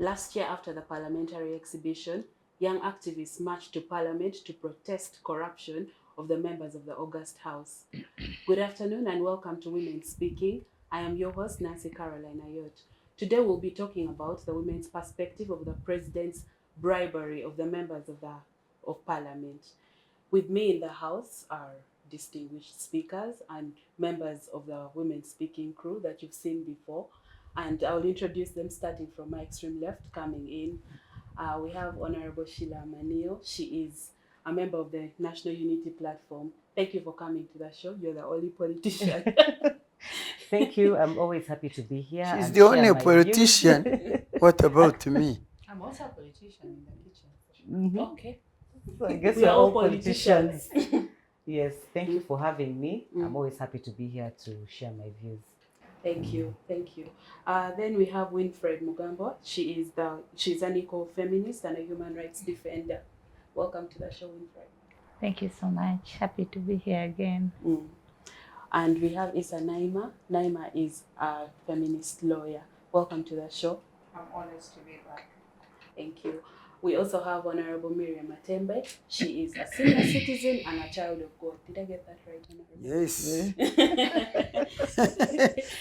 Last year, after the parliamentary exhibition, young activists marched to Parliament to protest corruption of the members of the August House. Good afternoon and welcome to Women Speaking. I am your host, Nancy Caroline Ayot. Today we'll be talking about the women's perspective of the President's bribery of the members of Parliament. With me in the House are distinguished speakers and members of the Women Speaking crew that you've seen before. And I'll introduce them starting from my extreme left, coming in. We have Honorable Sheilah Amaniyo. She is a member of the National Unity Platform. Thank you for coming to the show. You're the only politician. Thank you. I'm always happy to be here. She's and the share only my politician. views. What about me? I'm also a politician in the kitchen. Mhm. Okay. So I guess We we're are all all politicians. Yes, thank you for having me. Mm. I'm always happy to be here to share my views. Thank you, thank you. Then we have Winfred Mugamba. She's an Ecofeminist and a human rights defender. Welcome to the show, Winfred. Thank you so much. Happy to be here again. And we have Isa Naima. Naima is a feminist lawyer. Welcome to the show. I'm honored to be back. Thank you. We also have Honorable Miria Matembe. She is a senior citizen and a child of God. Did I get that right, Honorable? Yes.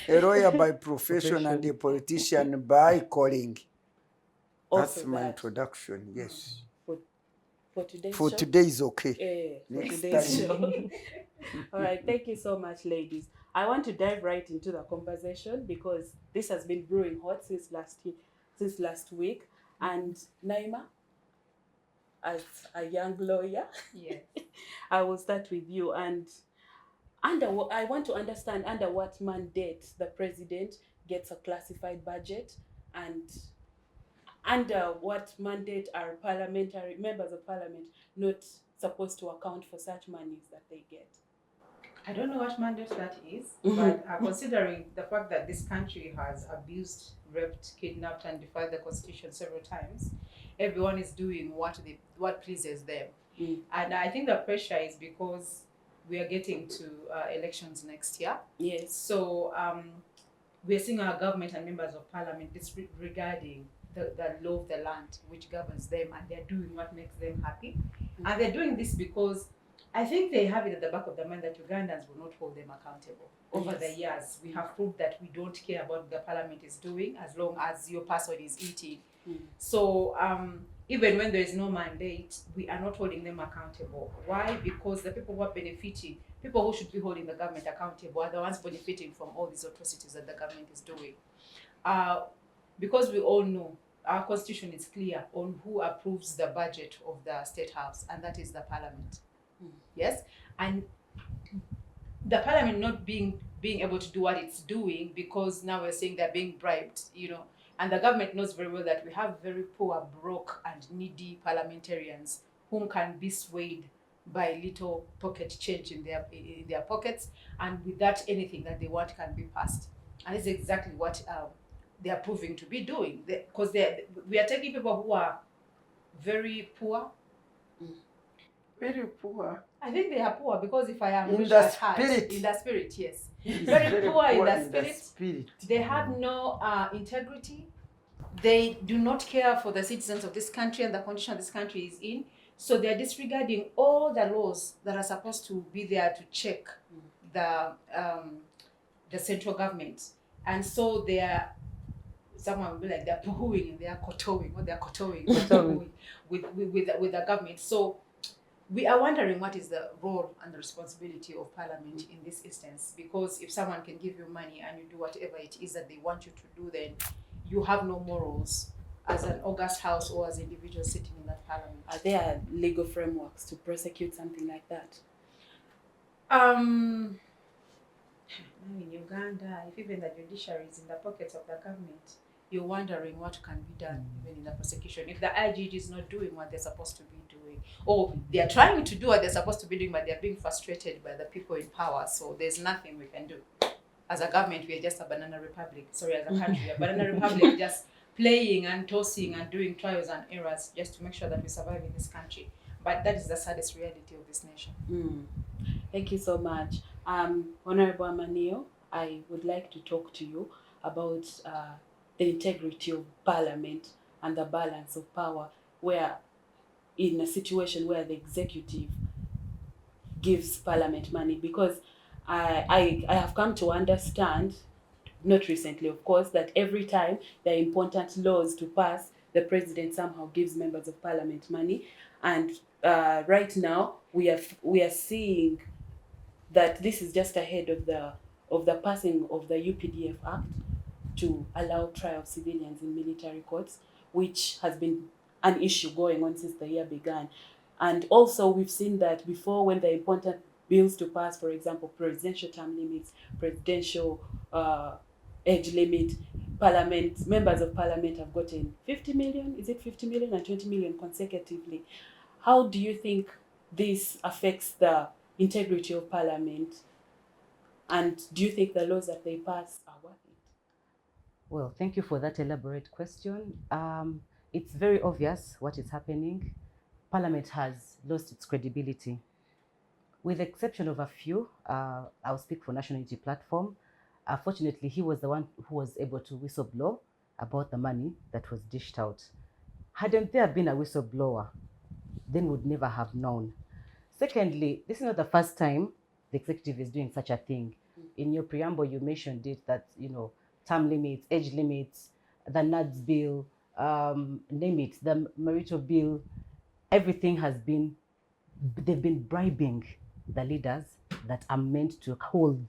A lawyer by profession and a politician by calling. That's Also my that. introduction. Yes. For today's For show? today is okay. For Next today's time. show. All right, thank you so much, ladies. I want to dive right into the conversation because this has been brewing hot since last week. And Naima, as a young lawyer, Yes. I will start with you. And I want to understand under what mandate the president gets a classified budget, and under what mandate are parliamentary members of parliament not supposed to account for such monies that they get. I don't know what mandate that is, Mhm. but considering the fact that this country has abused, raped, kidnapped, and defied the constitution several times, everyone is doing what pleases them. And I think the pressure is because we are getting to elections next year. Yes. So we're seeing our government and members of parliament disregarding the law of the land which governs them, and they're doing what makes them happy. And they're doing this because I think they have it at the back of their mind that Ugandans will not hold them accountable. Over the years, we have proved that we don't care about what the parliament is doing as long as your person is eating. So even when there is no mandate, we are not holding them accountable. Why? Because the people who are benefiting, people who should be holding the government accountable, are the ones benefiting from all these atrocities that the government is doing. Because we all know our constitution is clear on who approves the budget of the state house, and that is the parliament. Yes, and the parliament not being able to do what it's doing because now we're saying they're being bribed, and the government knows very well that we have very poor, broke, and needy parliamentarians whom can be swayed by little pocket change in their pockets, and with that anything that they want can be passed. And this is exactly what they are proving to be doing, because we are taking people who are very poor. Very poor. I think they are poor because if I am In rich the at heart, spirit. in the spirit, yes. He's Very poor in the the spirit. They have no integrity. They do not care for the citizens of this country and the condition this country is in. So they're disregarding all the laws that are supposed to be there to check the central government. And so someone will be like they're poohing and they're kotowing with the government. So we are wondering what is the role and the responsibility of parliament in this instance, because if someone can give you money and you do whatever it is that they want you to do, then you have no morals as an august house or as individuals sitting in that parliament. Are there legal frameworks to prosecute something like that? In Uganda, if even the judiciary is in the pockets of the government, you're wondering what can be done even in the prosecution. If the IGG is not doing what they're supposed to be doing, or they're trying to do what they're supposed to be doing, but they're being frustrated by the people in power, so there's nothing we can do. As a government, we are just a banana republic. Sorry, as a country, we are a banana republic, just playing and tossing and doing trials and errors just to make sure that we survive in this country. But that is the saddest reality of this nation. Thank you so much. Honorable Amaniyo, I would like to talk to you about the integrity of parliament and the balance of power, where in a situation where the executive gives parliament money, because I have come to understand, not recently of course, that every time there are important laws to pass, the president somehow gives members of parliament money. And right now we are seeing that this is just ahead of the passing of the UPDF Act to allow trial of civilians in military courts, which has been an issue going on since the year began. And also we've seen that before, when there are important bills to pass, for example, presidential term limits, presidential age limit, parliament, members of parliament have gotten 50 million, is it 50 million and 20 million consecutively. How do you think this affects the integrity of parliament? And do you think the laws that they pass are worth it? Well, thank you for that elaborate question. It's very obvious what is happening. Parliament has lost its credibility. With the exception of a few, I'll speak for National Unity Platform. Fortunately, he was the one who was able to whistleblow about the money that was dished out. Hadn't there been a whistleblower, then we'd never have known. Secondly, this is not the first time the executive is doing such a thing. In your preamble, you mentioned it that, term limits, age limits, the NADS bill, name it, the Marito bill, everything they've been bribing the leaders that are meant to hold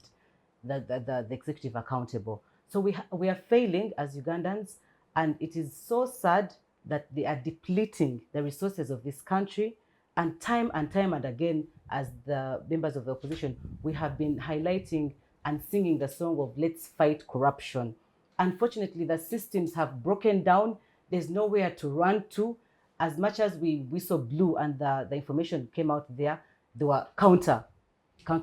the executive accountable. So we are failing as Ugandans, and it is so sad that they are depleting the resources of this country. And time and again, as the members of the opposition, we have been highlighting and singing the song of let's fight corruption. Unfortunately, the systems have broken down. There's nowhere to run to. As much as we whistle blew and the information came out there were counter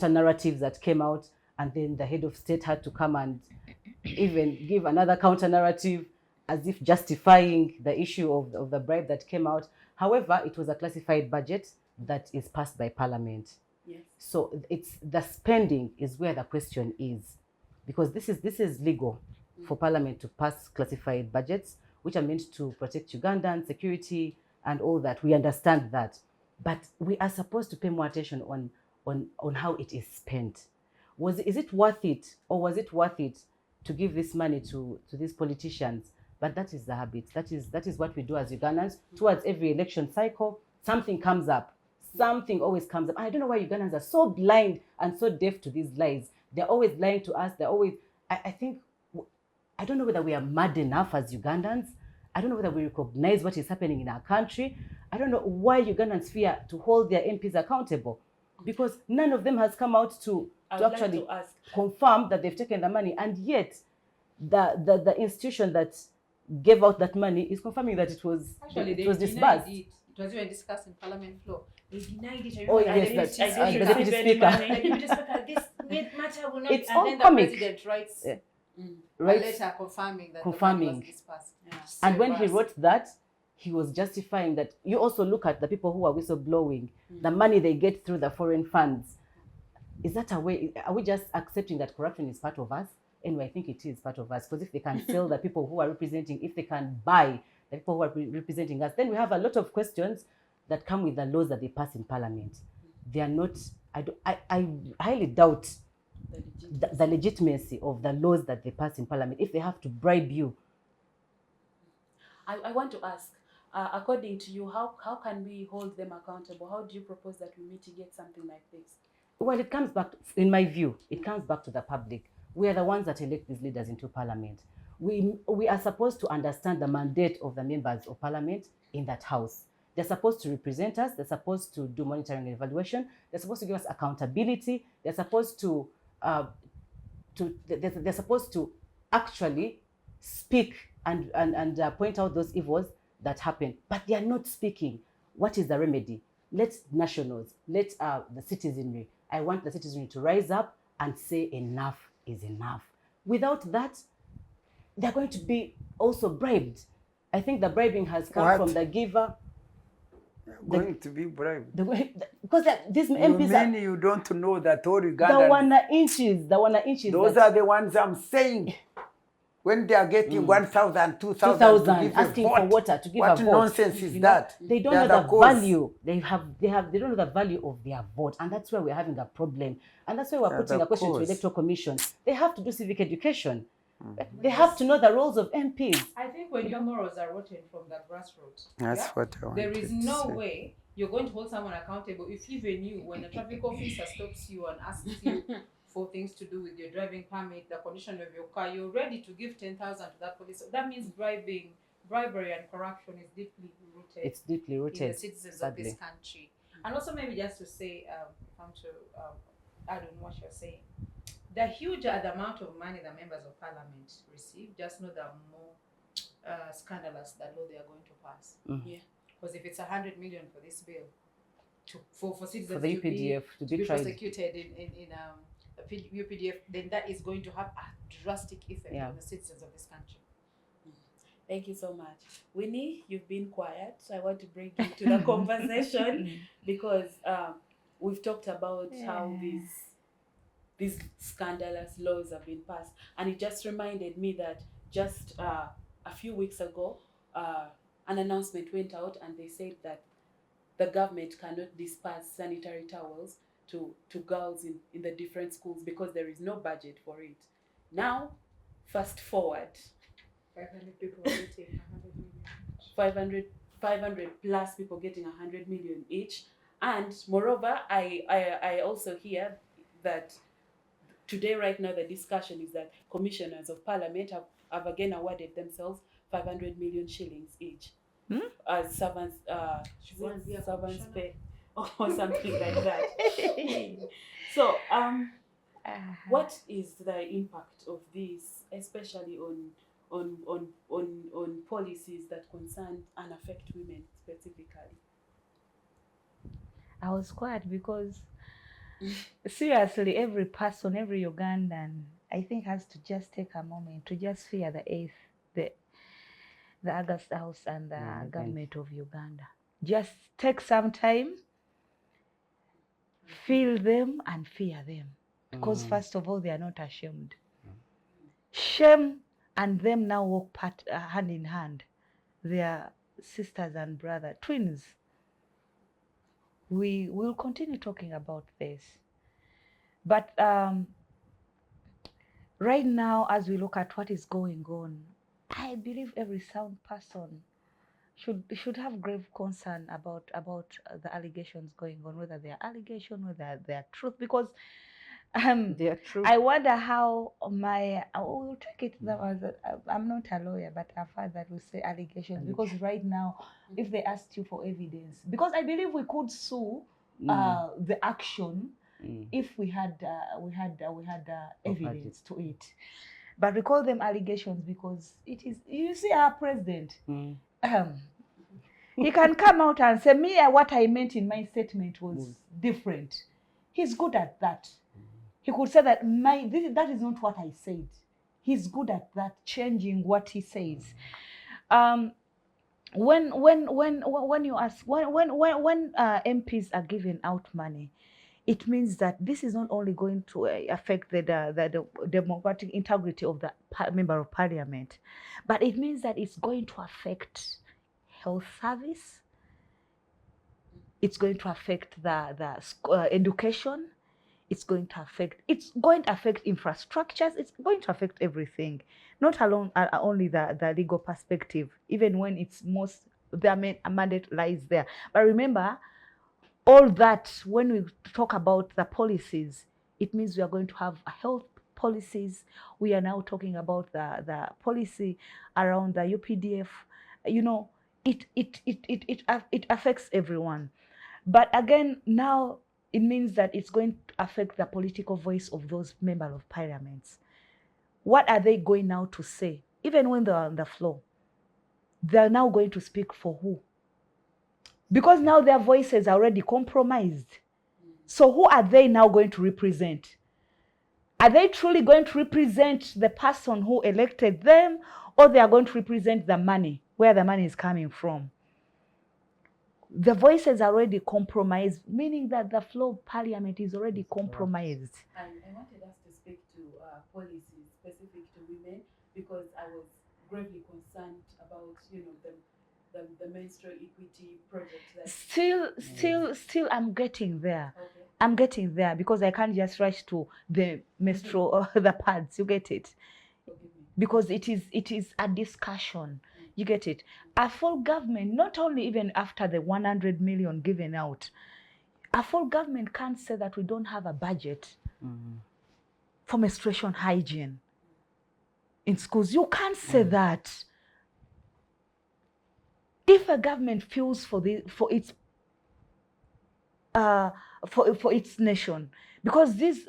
narratives that came out, and then the head of state had to come and even give another counter narrative as if justifying the issue of the bribe that came out. However, it was a classified budget that is passed by parliament. Yes. So it's the spending is where the question is, because this is legal for parliament to pass classified budgets, which are meant to protect Ugandan security and all that. We understand that, but we are supposed to pay more attention on how it is spent. Is it worth it, or was it worth it to give this money to these politicians? But that is the habit. That is what we do as Ugandans. Towards every election cycle, something comes up. Something always comes up. And I don't know why Ugandans are so blind and so deaf to these lies. They're always lying to us. They're always, I think, I don't know whether we are mad enough as Ugandans. I don't know whether we recognize what is happening in our country. I don't know why Ugandans fear to hold their MPs accountable, because none of them has come out to actually confirm that they've taken the money. And yet, the institution that gave out that money is confirming that it was disbursed. It was even discussed in Parliament floor. They denied it. Oh yes, the deputy speaker. This matter will not. It's and all then comic. The president writes a Right? letter confirming that the money was disbursed. Yeah. And when he wrote that, he was justifying that. You also look at the people who are whistleblowing, the money they get through the foreign funds. Is that a way? Are we just accepting that corruption is part of us? Anyway, I think it is part of us, because if they can sell the people who are representing, if they can buy the people who are representing us, then we have a lot of questions that come with the laws that they pass in parliament. They are not, I highly doubt the legitimacy of the laws that they pass in parliament if they have to bribe you. I want to ask, according to you, how can we hold them accountable? How do you propose that we mitigate something like this? Well, it comes back, in my view, it comes back to the public. We are the ones that elect these leaders into parliament. We are supposed to understand the mandate of the members of parliament in that house. They're supposed to represent us. They're supposed to do monitoring and evaluation. They're supposed to give us accountability. They're supposed to they're supposed to actually speak and point out those evils that happen. But they are not speaking. What is the remedy? Let nationals, let the citizenry. I want the citizenry to rise up and say enough is enough. Without that, they're going to be also bribed. I think the bribing has come from the giver. Going to be bribed. Because these MPs mean you don't know that all Ugandans. The 1 inches. Those are the ones I'm saying. when they are getting 1,000, 2,000 to 2,000 give a asking vote. for water to give What a vote. nonsense is You know, that? They don't They are know the the cause. value. They don't know the value of their vote, and that's where we're having a problem. And that's why we're They are putting the a question to cause. Electoral Commission. They have to do civic education. They have to know the roles of MPs. I think when your morals are rotten from the grassroots, That's what I wanted there is to no say. way you're going to hold someone accountable if even you, when a traffic officer stops you and asks you for things to do with your driving permit, the condition of your car, you're ready to give 10,000 to that police. So that means bribery and corruption is deeply rooted. It's deeply rooted in the citizens of this sadly. country. And also maybe just to say, come to add on what you're saying, the huger the amount of money the members of parliament receive, just know the more scandalous the law they are going to pass. Yeah. Because if it's 100 million for this bill, for citizens For the to be UPDF to be tried. prosecuted in UPDF, then that is going to have a drastic effect on the citizens of this country. Thank you so much. Winnie, you've been quiet. So I want to bring you to the conversation because we've talked about how these scandalous laws have been passed. And it just reminded me that just a few weeks ago, an announcement went out and they said that the government cannot disperse sanitary towels to girls in the different schools because there is no budget for it. Now, fast forward. 500 people getting 100 million. 500 plus people getting 100 million each. And moreover, I also hear that today, right now, the discussion is that commissioners of parliament have again awarded themselves 500 million shillings each as servants pay or something like that. So, what is the impact of this, especially on policies that concern and affect women specifically? I was quiet because seriously, every person, every Ugandan, I think has to just take a moment to just fear the 8th, the August House and the government of Uganda. Just take some time, feel them and fear them. Because first of all, they are not ashamed. Shame and them now walk hand in hand. They are sisters and brothers, twins. We will continue talking about this. But right now, as we look at what is going on, I believe every sound person should have grave concern about the allegations going on, whether they are allegations, whether they are truth, because They are true. I wonder how I will take it as I'm not a lawyer, but a father will say allegations, because right now, if they asked you for evidence, because I believe we could sue the action if we had evidence to it, but we call them allegations because it is. You see, our president, he can come out and say, "Me, what I meant in my statement was different." He's good at that. He could say that that is not what I said. He's good at that, changing what he says. When you ask when MPs are giving out money, it means that this is not only going to affect the democratic integrity of the member of parliament, but it means that it's going to affect health service. It's going to affect the education. It's going to affect infrastructures. It's going to affect everything, not alone only the legal perspective, even when it's their mandate lies there. But remember, all that, when we talk about the policies, it means we are going to have health policies. We are now talking about the policy around the UPDF. You know, it affects everyone. But again, now it means that it's going to affect the political voice of those members of parliaments. What are they going now to say? Even when they're on the floor, they're now going to speak for who? Because now their voices are already compromised. So who are they now going to represent? Are they truly going to represent the person who elected them, or they are going to represent the money, where the money is coming from? The voices are already compromised, meaning that the floor of parliament is already compromised. And I wanted us to speak to policies specific to women, because I was gravely concerned about, you know, the menstrual equity project that Still, I'm getting there. okay. I'm getting there because I can't just rush to the menstrual or the pads. You get it? Forgive me. Because it is a discussion. You get it? A full government, not only even after the 100 million given out, a full government can't say that we don't have a budget for menstruation hygiene in schools. You can't say that. If a government feels for its nation, because these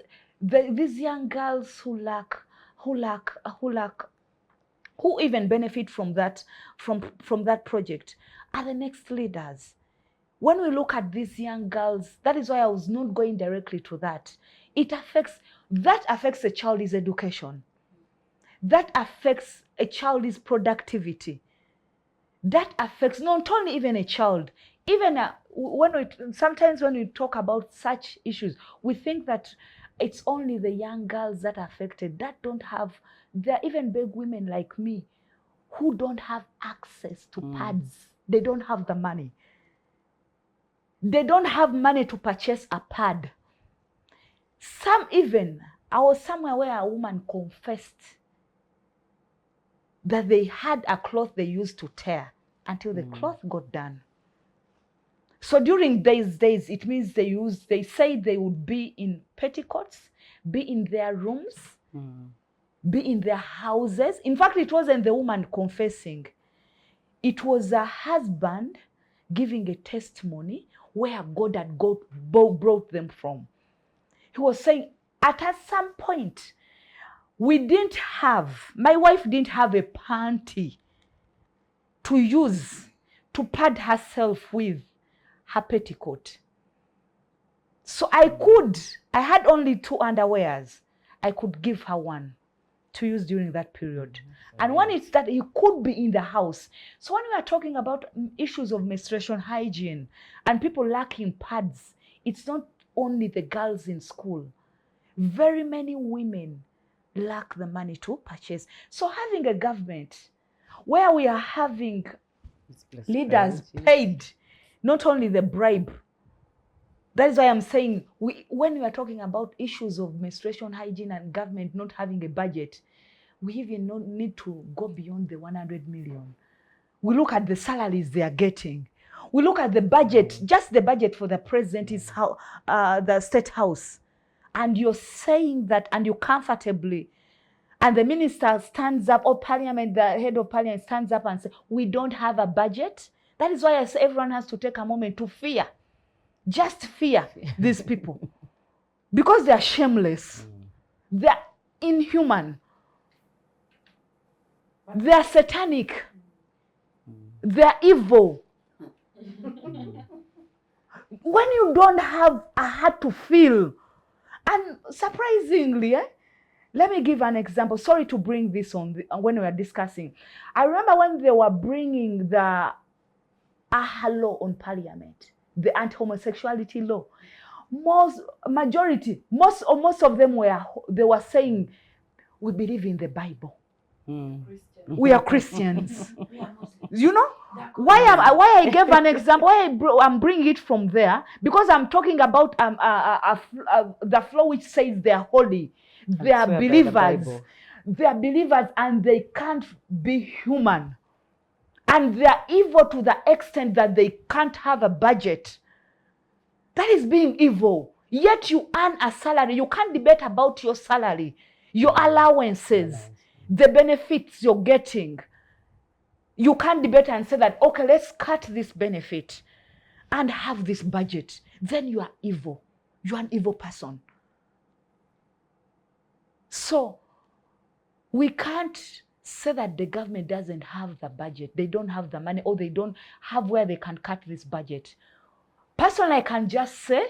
young girls who even benefit from that project are the next leaders. When we look at these young girls, that is why I was not going directly to that. That affects a child's education. That affects a child's productivity. That affects not only even a child, even sometimes when we talk about such issues, we think that it's only the young girls that are affected. There are even big women like me who don't have access to pads. They don't have the money. They don't have money to purchase a pad. I was somewhere where a woman confessed that they had a cloth they used to tear until the cloth got done. So during these days, it means they say they would be in petticoats, be in their rooms, be in their houses. In fact, it wasn't the woman confessing. It was a husband giving a testimony where God had brought them from. He was saying, at some point, my wife didn't have a panty to use to pad herself with her petticoat. So I had only 2 underwears. I could give her one to use during that period. And when it's that, you could be in the house. So when we are talking about issues of menstruation hygiene and people lacking pads, it's not only the girls in school. Very many women lack the money to purchase. So having a government where we are having leaders paid, not only the bribe. That is why I'm saying when we are talking about issues of menstruation hygiene and government not having a budget, we even don't need to go beyond the 100 million. We look at the salaries they are getting. We look at the budget, just the budget for the president is the state house. And you're saying that, and you comfortably, and the minister stands up, or parliament, the head of parliament stands up and says, we don't have a budget. That is why I say everyone has to take a moment to fear. Just fear these people. Because they are shameless. They are inhuman. They are satanic. They are evil. When you don't have a heart to feel, and surprisingly, let me give an example. Sorry to bring this on when we were discussing. I remember when they were bringing the AHA law on parliament, the anti-homosexuality law. Most of them were saying, we believe in the Bible. We are Christians. You know why I gave an example? Why I'm bringing it from there? Because I'm talking about the flow which says they are holy, they are believers, and they can't be human, and they are evil to the extent that they can't have a budget. That is being evil. Yet you earn a salary. You can't debate about your salary, your allowances, the benefits you're getting. You can't debate and say that, okay, let's cut this benefit and have this budget. Then you are evil. You are an evil person. So we can't say that the government doesn't have the budget. They don't have the money, or they don't have where they can cut this budget. Personally, I can just say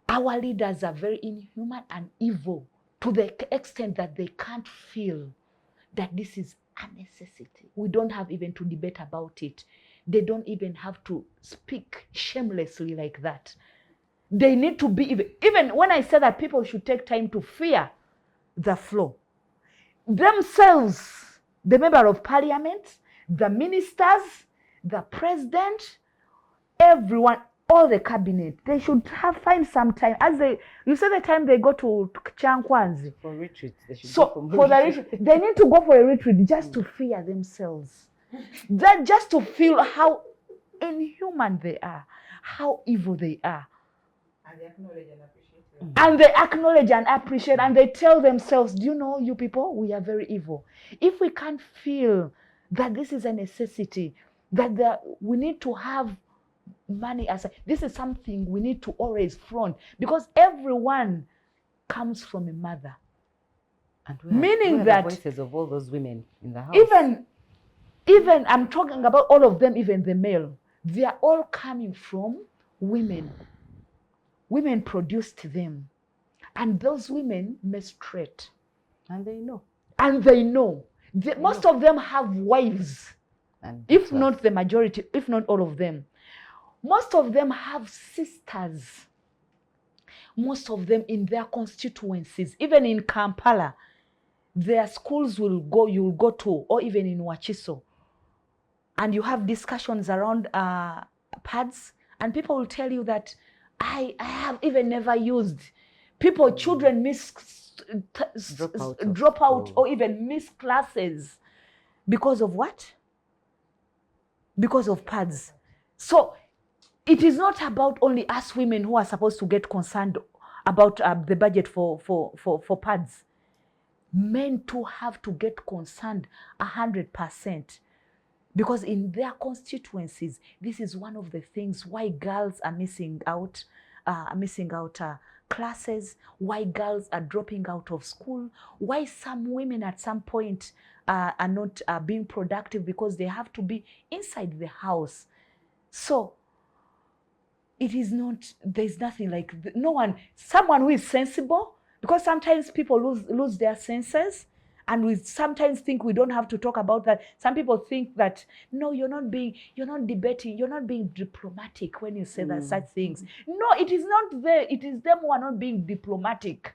our leaders are very inhuman and evil to the extent that they can't feel that this is a necessity. We don't have even to debate about it. They don't even have to speak shamelessly like that. They need to be, even when I say that people should take time to fear the flow, themselves, the member of parliament, the ministers, the president, everyone, all the cabinet, they should find some time. As you say, the time they go to Chankwanzi For retreat, they should so go for the retreat, they need to go for a retreat just to fear themselves, that just to feel how inhuman they are, how evil they are. And they acknowledge and appreciate them. And they acknowledge and appreciate, and they tell themselves, do you know, you people, we are very evil. If we can't feel that this is a necessity, that we need to have money aside, this is something we need to always front, because everyone comes from a mother. And Meaning where are that the voices of all those women in the house? Even I'm talking about all of them, even the male, they are all coming from women. Women produced them. And those women menstruate. And they know. And they know. Most of them have wives. And If not the majority, if not all of them. Most of them have sisters. Most of them in their constituencies, even in Kampala, their schools you'll go to, or even in Wachiso. And you have discussions around pads, and people will tell you that I have even never used. Children drop out or even miss classes. Because of what? Because of pads. So it is not about only us women who are supposed to get concerned about the budget for pads. Men too have to get concerned 100%. Because in their constituencies, this is one of the things why girls are missing out classes, why girls are dropping out of school, why some women at some point are not being productive because they have to be inside the house. So it is not, there's nothing like, someone who is sensible, because sometimes people lose their senses. And we sometimes think we don't have to talk about that. Some people think that, no, you're not debating, you're not being diplomatic when you say that such things. No, it is not there. It is them who are not being diplomatic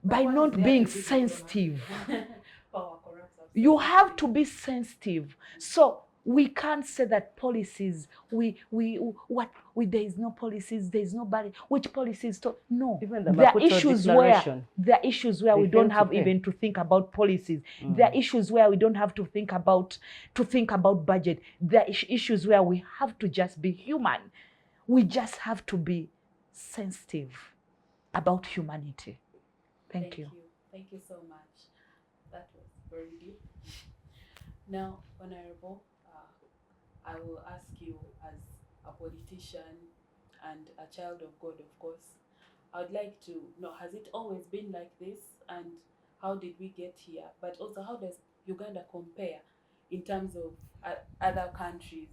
by not being sensitive. You have to be sensitive. So we can't say that policies, there is no policies, there is nobody, which policies, no. Even the there are Maputo issues where we don't have even to think about policies. There are issues where we don't have to think about budget. There are issues where we have to just be human. We just have to be sensitive about humanity. Thank you. Thank you so much. That was very deep. Now, Honorable, I will ask you, as a politician and a child of God, of course, I would like to know, has it always been like this, and how did we get here? But also, how does Uganda compare in terms of other countries,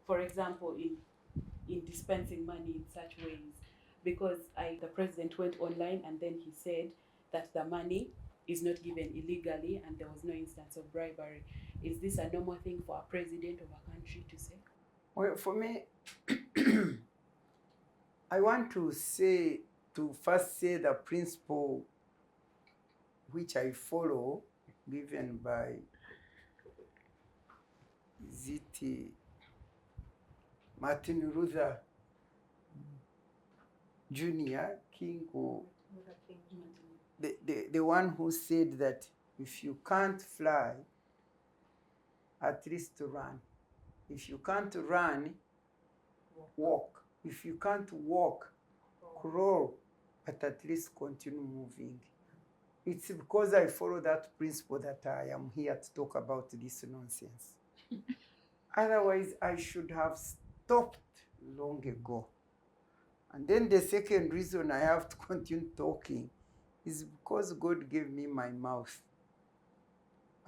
for example, in dispensing money in such ways? Because the president went online and then he said that the money is not given illegally and there was no instance of bribery. Is this a normal thing for a president of a country to say? Well, for me, I want to first say the principle which I follow, given by Martin Luther Jr., King, or the one who said that if you can't fly, at least run. If you can't run, walk. If you can't walk, crawl, but at least continue moving. It's because I follow that principle that I am here to talk about this nonsense. Otherwise, I should have stopped long ago. And then the second reason I have to continue talking is because God gave me my mouth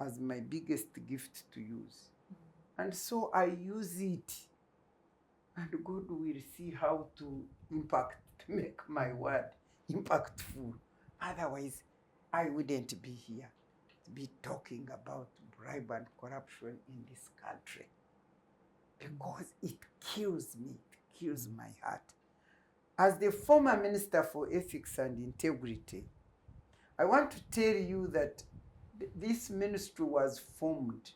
as my biggest gift to use. And so I use it. And God will see how to make my word impactful. Otherwise, I wouldn't be here to be talking about bribe and corruption in this country. Because it kills me, it kills my heart. As the former Minister for Ethics and Integrity, I want to tell you that this ministry was formed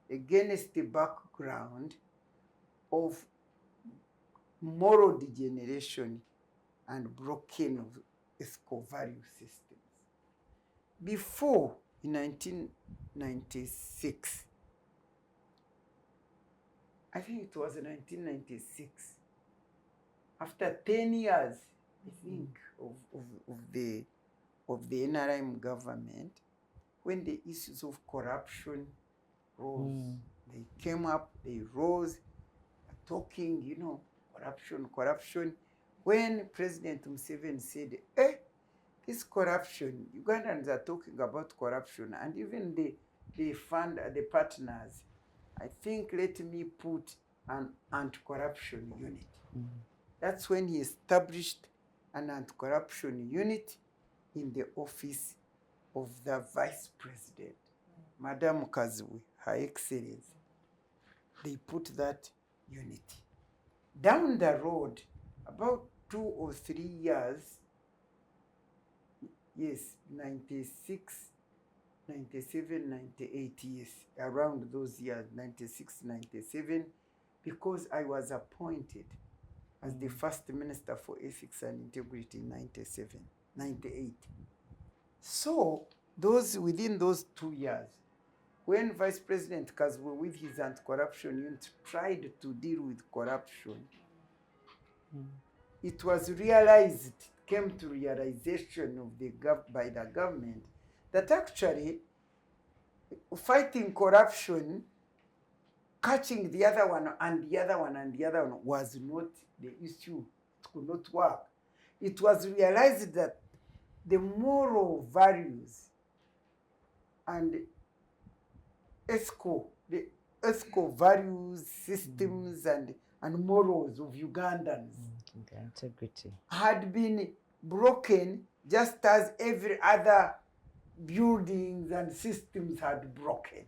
against the background of moral degeneration and broken of ethical value systems. Before, in 1996, I think it was 1996, after 10 years, I think, of the NRM government, when the issues of corruption rose, they came up, they rose, talking, corruption. When President Museveni said, this corruption, Ugandans are talking about corruption, and even the fund, the partners, I think let me put an anti-corruption unit. That's when he established an anti-corruption unit in the office of the Vice President, Madam Kazwe, Her Excellency. They put that unit. Down the road, about 2 or 3 years, yes, 96, 97, 98, yes, around those years, 96, 97, because I was appointed as the first Minister for Ethics and Integrity in 97, 98. So, within those 2 years, when Vice President Kazwe with his anti-corruption unit tried to deal with corruption, it was realized, came to realization by the government that actually fighting corruption, catching the other one and the other one and the other one was not the issue. It could not work. It was realized that the moral values and the ethical values, systems, and morals of Ugandans The integrity had been broken, just as every other buildings and systems had broken.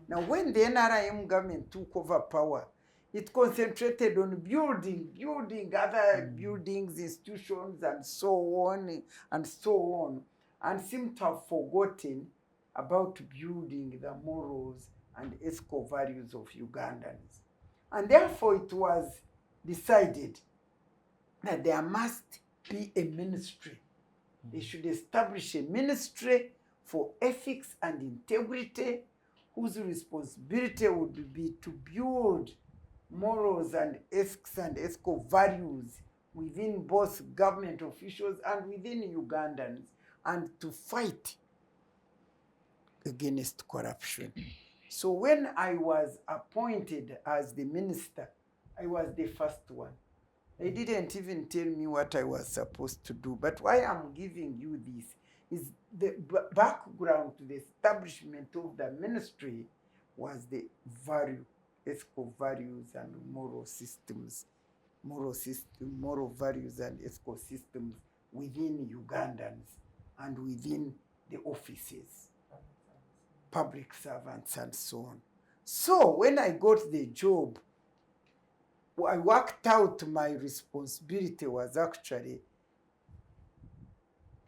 Now, when the NRM government took over power, it concentrated on building other buildings, institutions, and so on, and seemed to have forgotten about building the morals and ethical values of Ugandans. And therefore, it was decided that there must be a ministry. They should establish a ministry for ethics and integrity, whose responsibility would be to build morals and ethics and ethical values within both government officials and within Ugandans, and to fight against corruption. So when I was appointed as the minister, I was the first one. They didn't even tell me what I was supposed to do. But why I'm giving you this is the background to the establishment of the ministry was the ethical values and moral systems, moral values and ethical systems within Ugandans and within the offices, public servants and so on. So when I got the job, I worked out my responsibility was actually,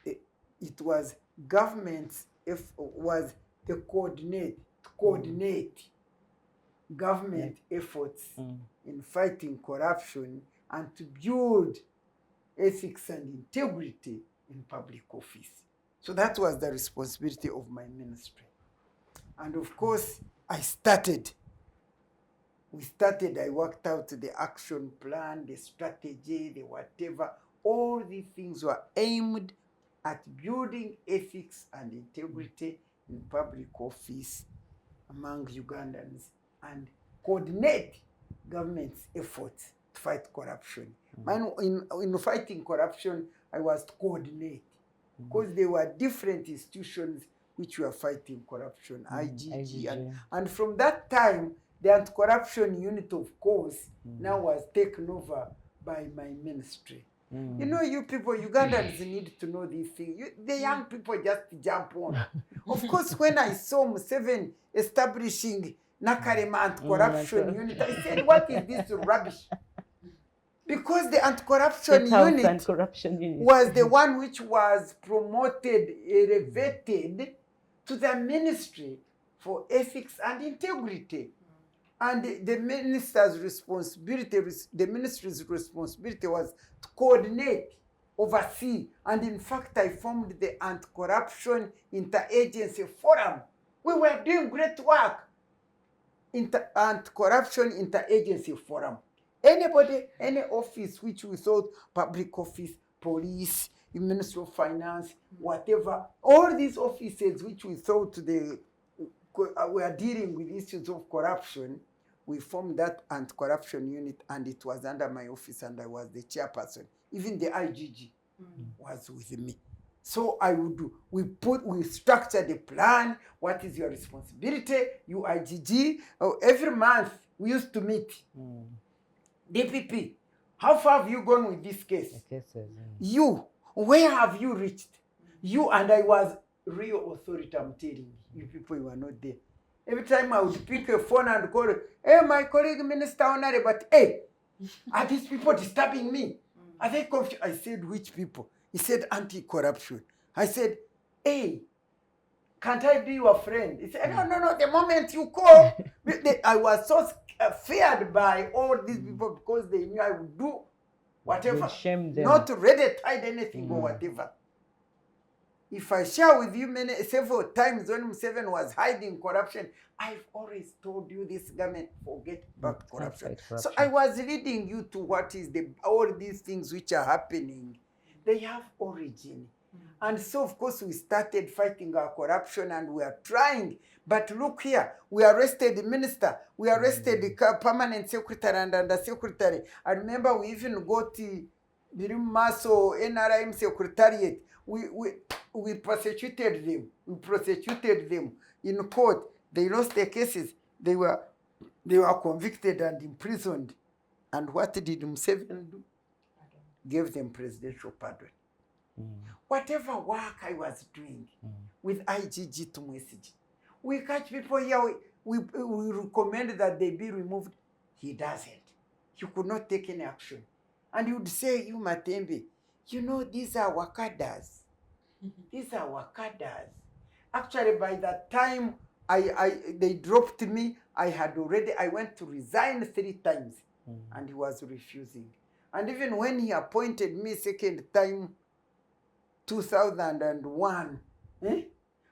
it was government's, was the coordinate government efforts in fighting corruption and to build ethics and integrity in public office. So that was the responsibility of my ministry. And of course, I worked out the action plan, the strategy, the whatever. All these things were aimed at building ethics and integrity in public office among Ugandans and coordinate government's efforts to fight corruption. In fighting corruption, I was to coordinate because there were different institutions which were fighting corruption, IGG. And from that time, the anti-corruption unit, of course, now was taken over by my ministry. You know, you people, Ugandans need to know these things. The young people just jump on. Of course, when I saw Museveni establishing Nakarema anti-corruption unit, I said, what is this rubbish? Because the anti-corruption unit was the one which was promoted, elevated to the Ministry for Ethics and Integrity. And the minister's responsibility, the ministry's responsibility was to coordinate, oversee, and in fact, I formed the Anti-Corruption Interagency Forum. We were doing great work. Anti-Corruption Interagency Forum. Anybody, any office which we thought, public office, police, Ministry of Finance, whatever, all these offices which we thought were dealing with issues of corruption, we formed that anti-corruption unit, and it was under my office, and I was the chairperson. Even the IGG was with me. So we structured a plan. What is your responsibility? You IGG. Every month we used to meet. DPP, how far have you gone with this case? You, where have you reached? You, and I was real authority, I'm telling you people, you are not there. Every time I would pick a phone and call, hey, my colleague Minister Honorable, but hey, are these people disturbing me? Are they confused? I said, which people? He said, anti-corruption. I said, hey, can't I be your friend? He said, no, the moment you call, I was so feared by all these people because they knew I would do whatever, shame them. not ready to hide anything or whatever. If I share with you several times when Museveni was hiding corruption, I've always told you this government forget about corruption. So I was leading you to what is all these things which are happening. They have origin. And so, of course, we started fighting our corruption and we are trying. But look here, we arrested the minister, we arrested the permanent secretary and undersecretary. I remember we even got the Maso NRM secretariat. We prosecuted them. We prosecuted them in court. They lost their cases. They were convicted and imprisoned. And what did Museveni do? Gave them presidential pardon. Whatever work I was doing with IGG to message, we catch people here, we recommend that they be removed. He doesn't. He could not take any action. And he would say, you Matembe, you know, these are wakadas. These are wakadas. Actually, by that time, they dropped me. I went to resign 3 times, and he was refusing. And even when he appointed me second time, 2001,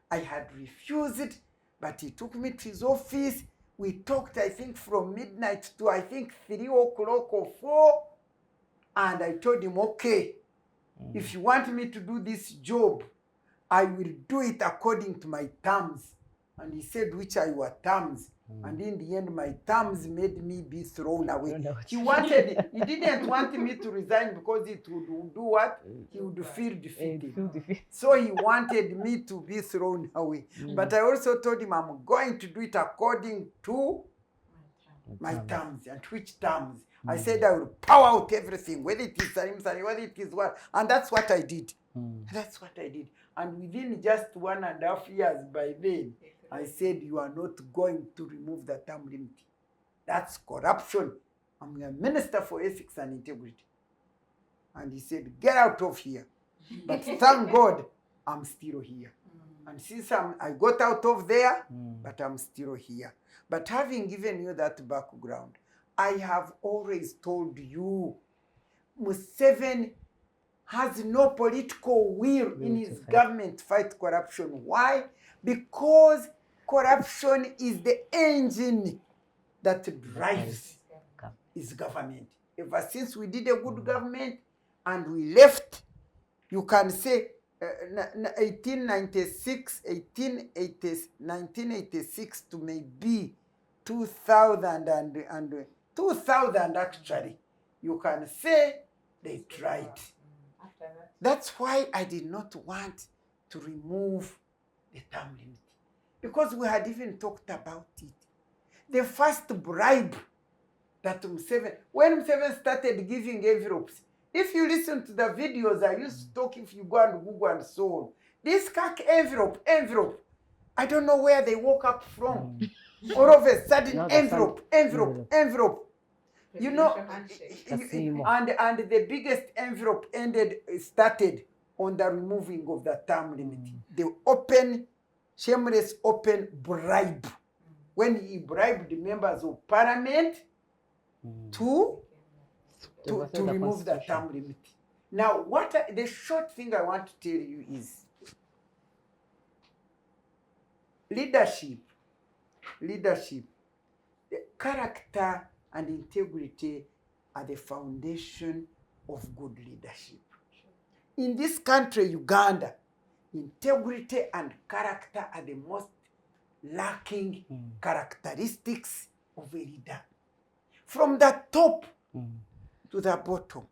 I had refused, but he took me to his office. We talked, I think, from midnight to, I think, 3 o'clock or 4. And I told him, okay, if you want me to do this job, I will do it according to my terms. And he said, which are your terms? And in the end, my terms made me be thrown away. He didn't want me to resign because it would do what? He would feel defeated. So he wanted me to be thrown away. But I also told him I'm going to do it according to my terms. And which terms? I said I will power out everything, whether it is Salim, whether it is what. And that's what I did. That's what I did. And within just 1.5 years by then, I said, you are not going to remove the term limit. That's corruption. I'm a minister for ethics and integrity. And he said, get out of here. But thank God, I'm still here. And since I got out of there, but I'm still here. But having given you that background, I have always told you, Museveni has no political will in his government to fight corruption. Why? Because corruption is the engine that drives his government. Ever since we did a good government and we left, you can say 1986 to maybe 2000 actually, you can say they tried. That's why I did not want to remove the term limit, because we had even talked about it. The first bribe that when Museveni started giving envelopes, if you listen to the videos I used to talk, if you go and Google and so on, this envelope, I don't know where they woke up from. All of a sudden, envelope. You know, and the biggest envelope started on the removing of the term limit. The open shameless open bribe when he bribed the members of parliament to overthrow the remove the constitution. term limit. Now, the short thing I want to tell you is leadership, the character and integrity are the foundation of good leadership. In this country, Uganda, integrity and character are the most lacking characteristics of a leader. From the top to the bottom,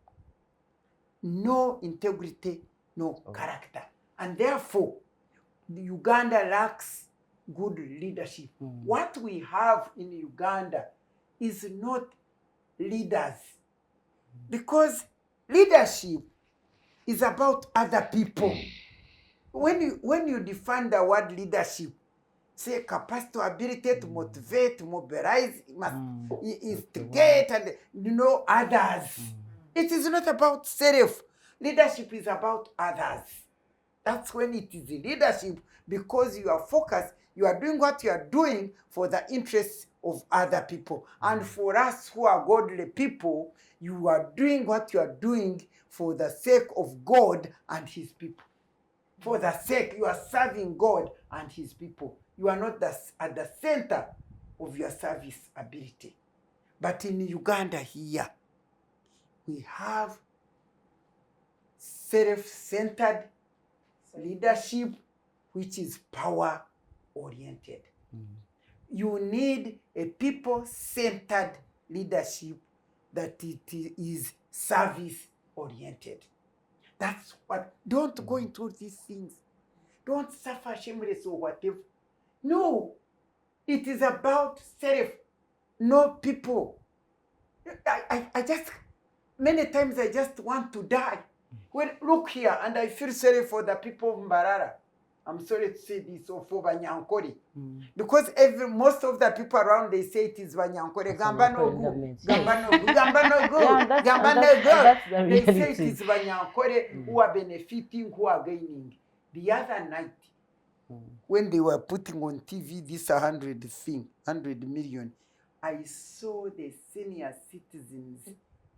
no integrity, no character. And therefore, Uganda lacks good leadership. What we have in Uganda is not leaders. Because leadership is about other people. When you define the word leadership, say capacity, ability to motivate, mobilize, instigate, and others. It is not about self. Leadership is about others. That's when it is leadership, because you are focused, you are doing what you are doing for the interests of other people. And for us who are godly people, you are doing what you are doing for the sake of God and his people. For the sake, you are serving God and his people. You are not at the center of your service ability. But in Uganda here, we have self-centered leadership, which is power-oriented. You need a people-centered leadership that it is service-oriented. That's what, don't go into these things. Don't suffer shameless or whatever. No, it is about self, no people. I just, many times I just want to die. Well, look here, and I feel sorry for the people of Mbarara. I'm sorry to say this, or for Banyankore. Because most of the people around, they say it is Banyankore. Gamba no go. Gamba no go. Gamba no go. Yeah, Gamba no that's go. the They say it reality. is Banyankore who are benefiting, who are gaining. The other night, when they were putting on TV this 100 million, I saw the senior citizens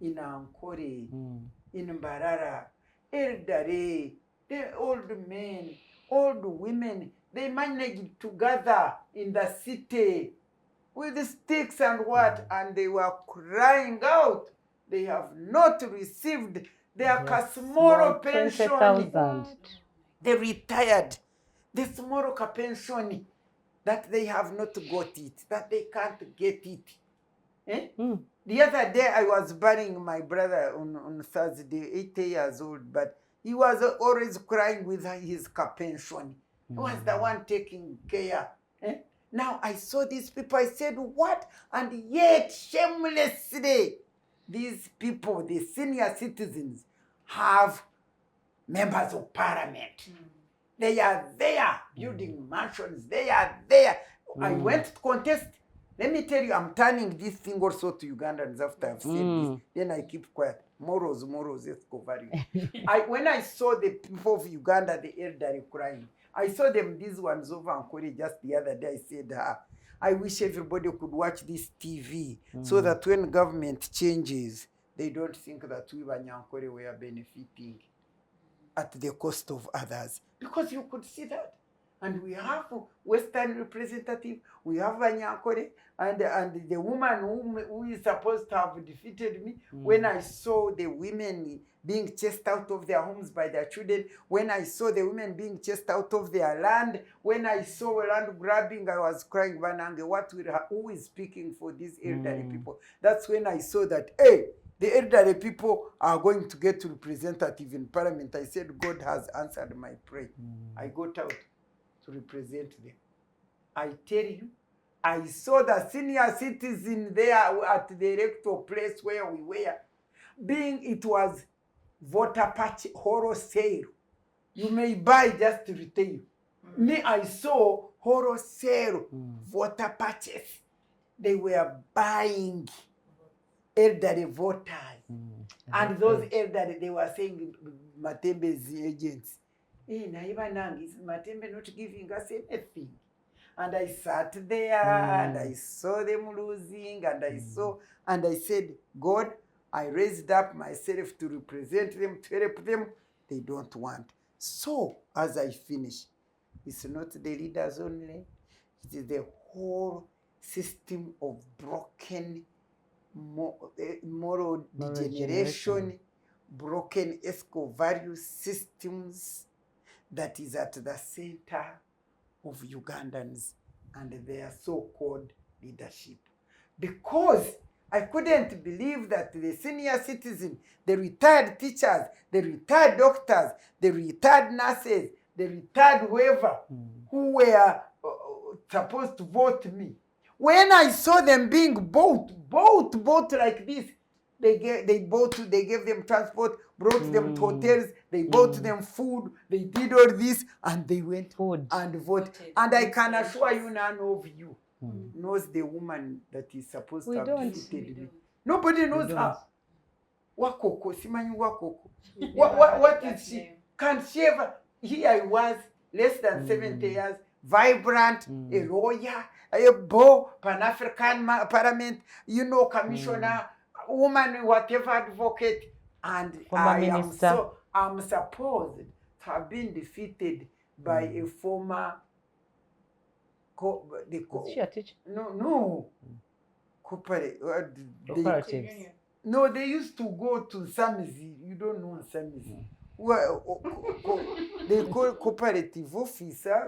in Ankore, in Mbarara, elderly, the old men, old women, they managed to gather in the city with the sticks and what, and they were crying out. They have not received their Kasmoro pension. 20,000. They retired. The small pension that they have not got it, that they can't get it. Eh? The other day I was burying my brother on Thursday, 80 years old, but he was always crying with his pension. He was the one taking care. Eh? Now I saw these people, I said, what? And yet, shamelessly, these people, the senior citizens, have members of parliament. They are there building mansions. They are there. I went to contest. Let me tell you, I'm turning this thing also to Ugandans after I've said this. Then I keep quiet. Morals, ethical value. When I saw the people of Uganda, the elderly crying, I saw them, these ones over Ankole just the other day. I said, I wish everybody could watch this TV so that when government changes, they don't think that we Banyankore were benefiting at the cost of others. Because you could see that. And we have Western representative, we have Banyankore, and the woman who is supposed to have defeated me, when I saw the women being chased out of their homes by their children, when I saw the women being chased out of their land, when I saw land grabbing, I was crying, Banange, who is speaking for these elderly people? That's when I saw that, hey, the elderly people are going to get representative in parliament. I said, God has answered my prayer. I got out to represent them. I tell you, I saw the senior citizen there at the electoral place where we were. It was voter patch horror sale. You may buy just to retail. Me, I saw horror sale voter patches. They were buying elderly voters. And those elderly, they were saying Matembe's agents. Naima Nang, is Matembe not giving us anything? And I sat there and I saw them losing and I saw, and I said, God, I raised up myself to represent them, to help them. They don't want. So, as I finish, it's not the leaders only, it is the whole system of broken moral degeneration, broken ethical value systems that is at the center of Ugandans and their so-called leadership. Because I couldn't believe that the senior citizens, the retired teachers, the retired doctors, the retired nurses, the retired whoever who were supposed to vote me, when I saw them being bought like this, they gave them transport, brought them to hotels, they bought them food, they did all this, and they went and voted. And I can assure you, none of you knows the woman that is supposed to have defeated me. Nobody knows her. Wakoko, Simanyi Wakoko. What is she? Can she ever? Here I was, less than 70 years, vibrant, a lawyer, a beau, Pan-African Parliament, commissioner, woman, whatever, advocate, and I'm supposed to have been defeated by a former. Is she a teacher? No. Cooperatives. No, they used to go to Samizi. You don't know Samizi. Well, they call cooperative officer.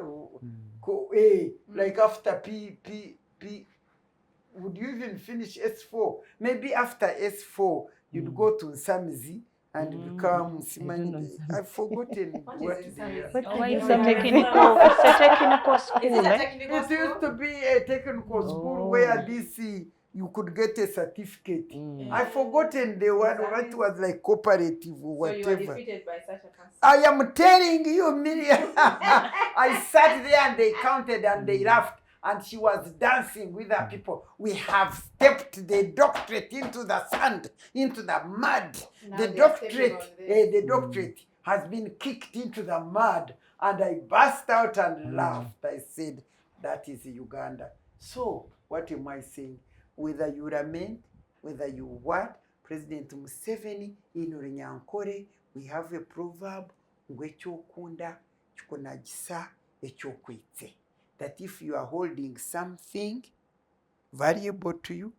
Like after P. Would you even finish S4? Maybe after S4, you'd go to Samizi and become Simani. I've forgotten what it is. It's a technical school. It used to be a technical school where you could get a certificate. I've forgotten the word. It was like cooperative or whatever. So you were defeated by such a person. I am telling you, Miria. I sat there and they counted and they laughed. And she was dancing with her people. We have stepped the doctorate into the sand, into the mud. Now The doctorate has been kicked into the mud. And I burst out and laughed. I said, that is Uganda. So, what am I saying? Whether you lament, whether you what, President Museveni, in Runyankore, we have a proverb, Ngwechokunda, Chukonagisa, Echokwite. That if you are holding something valuable to you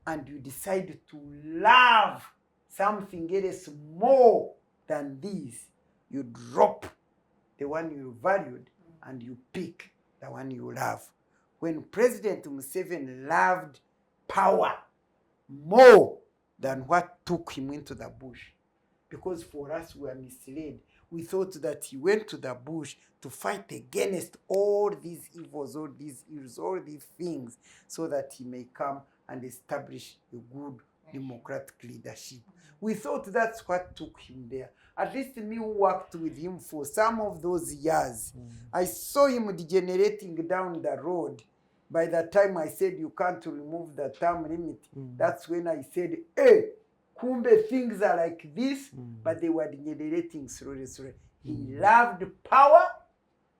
and you decide to love something else more than this, you drop the one you valued and you pick the one you love. When President Museveni loved power more than what took him into the bush, because for us we are misled. We thought that he went to the bush to fight against all these evils, all these things, so that he may come and establish a good democratic leadership. We thought that's what took him there. At least me who worked with him for some of those years, I saw him degenerating down the road. By the time I said you can't remove the term limit, that's when I said, hey, kumbe things are like this, but they were degenerating slowly. He loved power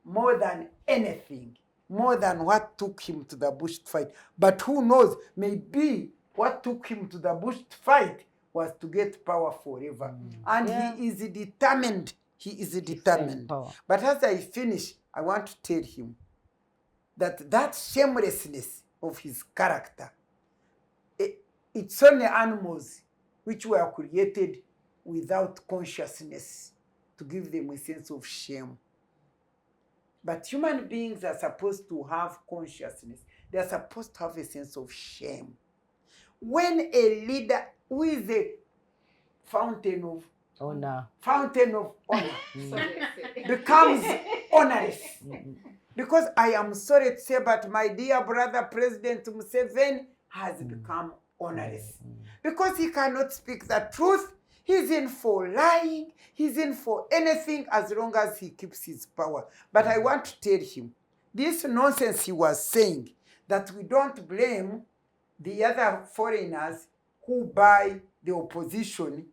more than anything, more than what took him to the bush to fight. But who knows, maybe what took him to the bush to fight was to get power forever. And he is determined. He is determined. But as I finish, I want to tell him that shamelessness of his character, it's only animals which were created without consciousness to give them a sense of shame. But human beings are supposed to have consciousness. They are supposed to have a sense of shame. When a leader who is a fountain of honor becomes honorless. Because I am sorry to say, but my dear brother, President Museveni, has become honorless. Because he cannot speak the truth. He's in for lying. He's in for anything as long as he keeps his power. But I want to tell him, this nonsense he was saying, that we don't blame the other foreigners who buy the opposition,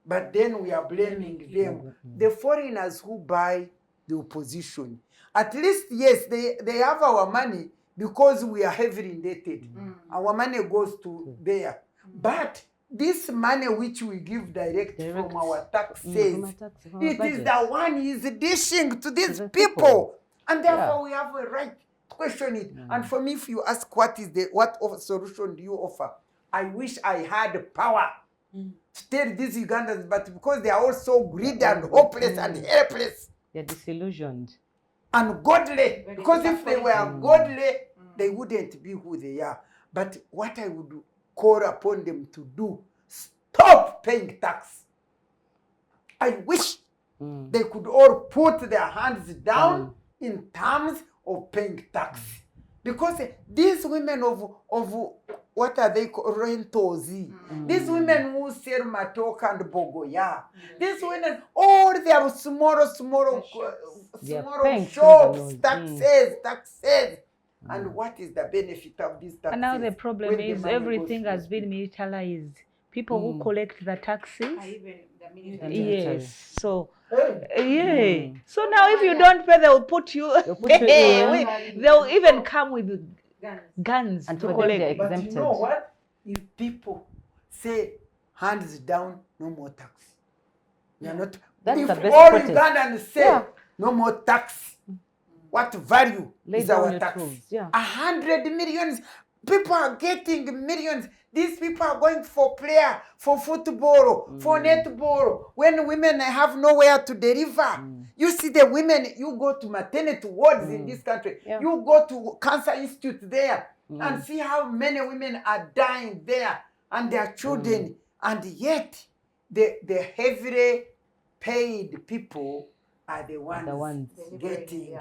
but then we are blaming them. The foreigners who buy the opposition. At least, yes, they have our money because we are heavily indebted. Our money goes to there. But this money which we give direct from our taxes, from our tax, from our it is budget. the one is dishing to these the people. people. And therefore we have a right to question it. And for me, if you ask what solution do you offer, I wish I had power to tell these Ugandans, but because they are all so greedy and hopeless and helpless They're disillusioned. and godly, because if they were godly, they wouldn't be who they are. But what I would call upon them to do, stop paying tax. I wish they could all put their hands down in terms of paying tax. Because these women of what are they called? Rentals. These women who sell matoka and bogoya. These women, all their small shops, taxes. And what is the benefit of these taxes? And now the problem when the is money everything goes has to been militarized. People who collect the taxes. Even the military. Yes. So Hey, so now if you don't pay, they'll put you. put you in. They'll even come with guns And to for them, they're collect. but you exempted. know what? If people say hands down, no more tax. We are not. That's if the best all protest. Ugandans say no more tax, what value Lay is down our your tax? tools, yeah. 100 millions. People are getting millions. These people are going for prayer, for football, for netball. When women have nowhere to deliver, you see the women, you go to maternity wards in this country, Yeah. you go to Cancer Institute there and see how many women are dying there and their children. And yet, the heavily paid people are the ones getting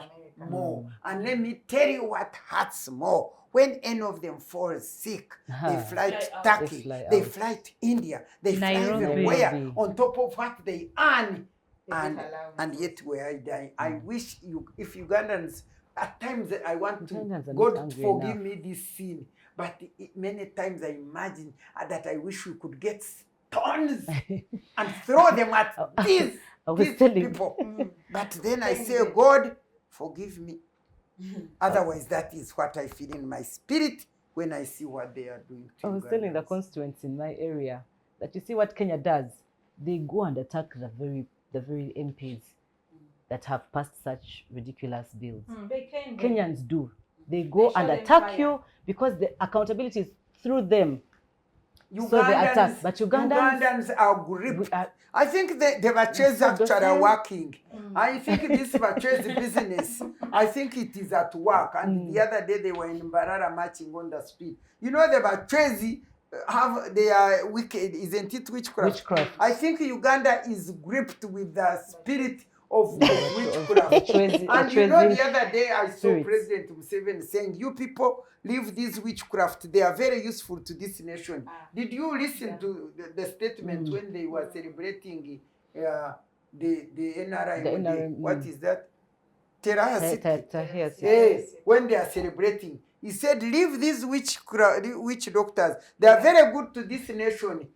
more. And let me tell you what hurts more. When any of them falls sick, they fly to Turkey, they fly to India, they fly everywhere on top of what they earn. And yet we are dying. I wish if Ugandans, at times I want to, God forgive me this sin, but many times I imagine that I wish we could get stones and throw them at these people. But then I say, God, forgive me. Otherwise, that is what I feel in my spirit when I see what they are doing to I was telling the Ugandans. constituents in my area that you see what Kenya does. They go and attack the very MPs that have passed such ridiculous bills. They can. Kenyans do. They go and attack you because the accountability is through them. So they attack. But Ugandans are gripped. I think the Bachese actually are working. I think this Bachese business, I think it is at work. And the other day they were in Mbarara marching on the street. You know the Bachese they are wicked, isn't it? Witchcraft. I think Uganda is gripped with the spirit of witchcraft. And you know the other day I saw President Museveni saying, you people leave this witchcraft. They are very useful to this nation. Did you listen to the statement when they were celebrating the NRM? What is that? When they are celebrating. He said, leave these witch doctors. They are very good to this nation.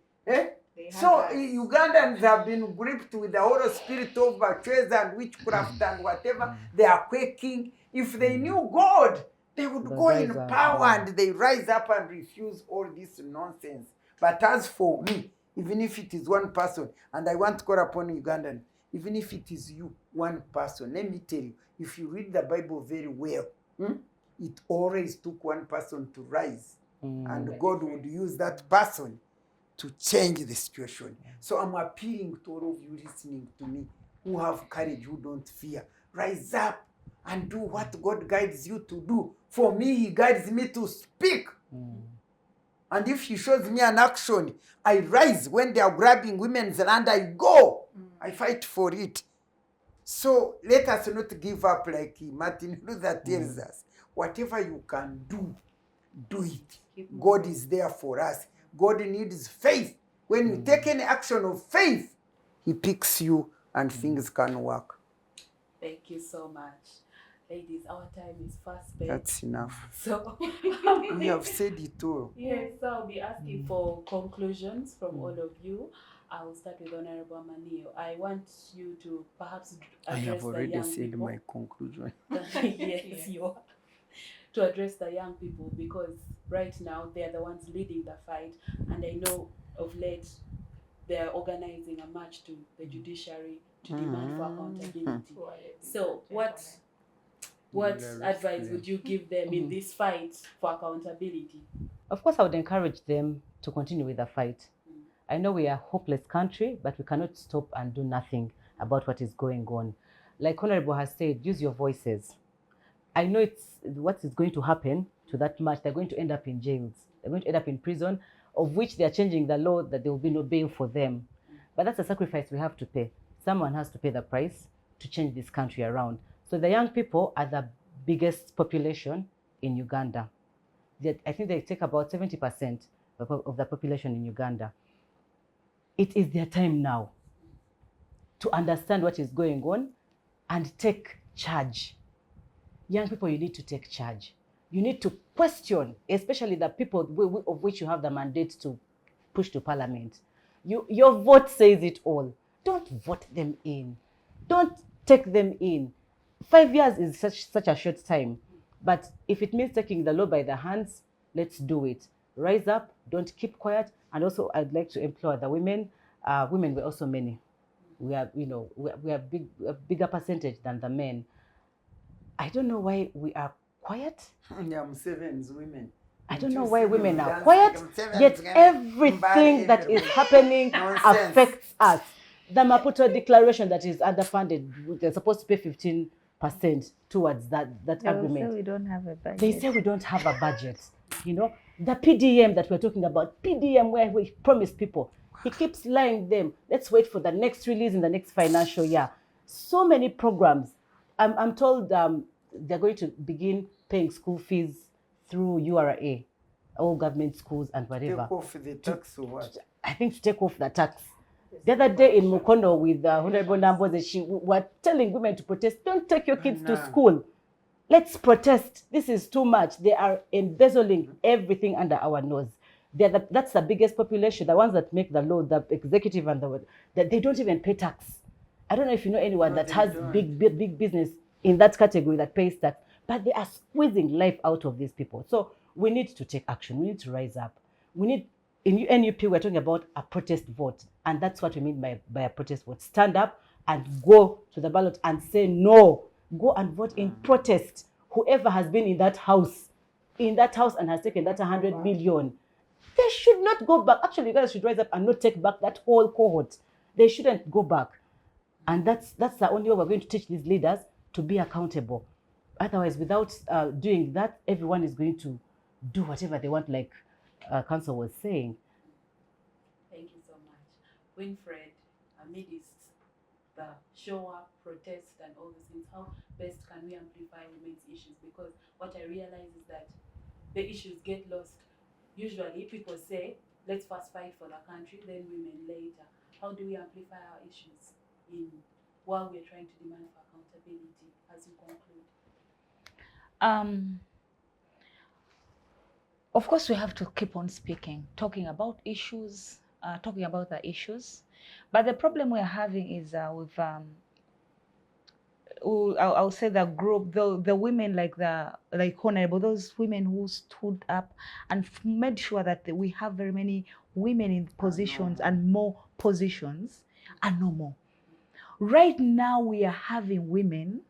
So Ugandans have been gripped with the whole spirit of Bachese and witchcraft and whatever. They are quaking. If they knew God, they would go in power and they rise up and refuse all this nonsense. But as for me, even if it is one person, and I want to call upon Ugandan, even if it is you, one person, let me tell you, if you read the Bible very well, it always took one person to rise. And God would use that person to change the situation. So I'm appealing to all of you listening to me who have courage, who don't fear. Rise up and do what God guides you to do. For me, He guides me to speak. And if He shows me an action, I rise. When they are grabbing women's land, I go. I fight for it. So let us not give up like Martin Luther tells us. Whatever you can do, do it. God is there for us. God needs faith. When you take any action of faith, He picks you and things can work. Thank you so much. Ladies, our time is fast spent. That's enough. So We have said it all. yes, so I'll be asking for conclusions from all of you. I'll start with Honorable Amaniyo. I want you to perhaps I address have the already young said people. my conclusion. Yes, you are. To address the young people, because right now they are the ones leading the fight, and I know of late they are organizing a march to the judiciary to demand for accountability. So what advice would you give them in this fight for accountability? Of course, I would encourage them to continue with the fight. I know we are a hopeless country, but we cannot stop and do nothing about what is going on. Like Honorable has said, use your voices. I know it's what is going to happen to that march. They're going to end up in jails. They're going to end up in prison, of which they are changing the law that there will be no bail for them. But that's a sacrifice we have to pay. Someone has to pay the price to change this country around. So the young people are the biggest population in Uganda. I think they take about 70% of the population in Uganda. It is their time now to understand what is going on and take charge. Young people, you need to take charge. You need to question, especially the people of which you have the mandate to push to parliament. Your vote says it all. Don't vote them in. Don't take them in. 5 years is such a short time. But if it means taking the law by the hands, let's do it. Rise up, don't keep quiet. And also, I'd like to implore the women. Women were also many. We are a bigger percentage than the men. I don't know why we are quiet. Yeah, Museveni's women. I don't know why women are quiet, yet everything that is happening affects us. The Maputo Declaration that is underfunded, they're supposed to pay 15% towards that agreement. Say we don't have a budget. They say we don't have a budget. You know, the PDM that we're talking about, PDM where we promise people, he keeps lying them. Let's wait for the next release in the next financial year. So many programs. I'm told they're going to begin paying school fees through URA, all government schools and whatever. Take off the tax or what? I think to take off the tax. The other day in Mukono with Honorable Namboze, she were telling women to protest. Don't take your kids to school. Let's protest. This is too much. They are embezzling everything under our nose. That's the biggest population, the ones that make the law, the executive and that they don't even pay tax. I don't know if you know anyone that has big business in that category that pays tax, but they are squeezing life out of these people. So we need to take action. We need to rise up. We need, in NUP, we're talking about a protest vote. And that's what we mean by a protest vote. Stand up and go to the ballot and say no. Go and vote in protest. Whoever has been in that house and has taken that 100 million, they should not go back. Actually, you guys should rise up and not take back that whole cohort. They shouldn't go back. And that's the only way we're going to teach these leaders to be accountable. Otherwise, without doing that, everyone is going to do whatever they want, like Council was saying. Thank you so much. Winfred, amidst the show up, protest, and all these things, how best can we amplify women's issues? Because what I realize is that the issues get lost. Usually, people say, let's first fight for the country, then women later. How do we amplify our issues while we're trying to demand for accountability, as you conclude? Of course, we have to keep on speaking, talking about issues, talking about the issues. But the problem we're having is with, I'll say the group, the women like Honorable, those women who stood up and made sure that we have very many women in positions and more positions and no more. Right now, we are having women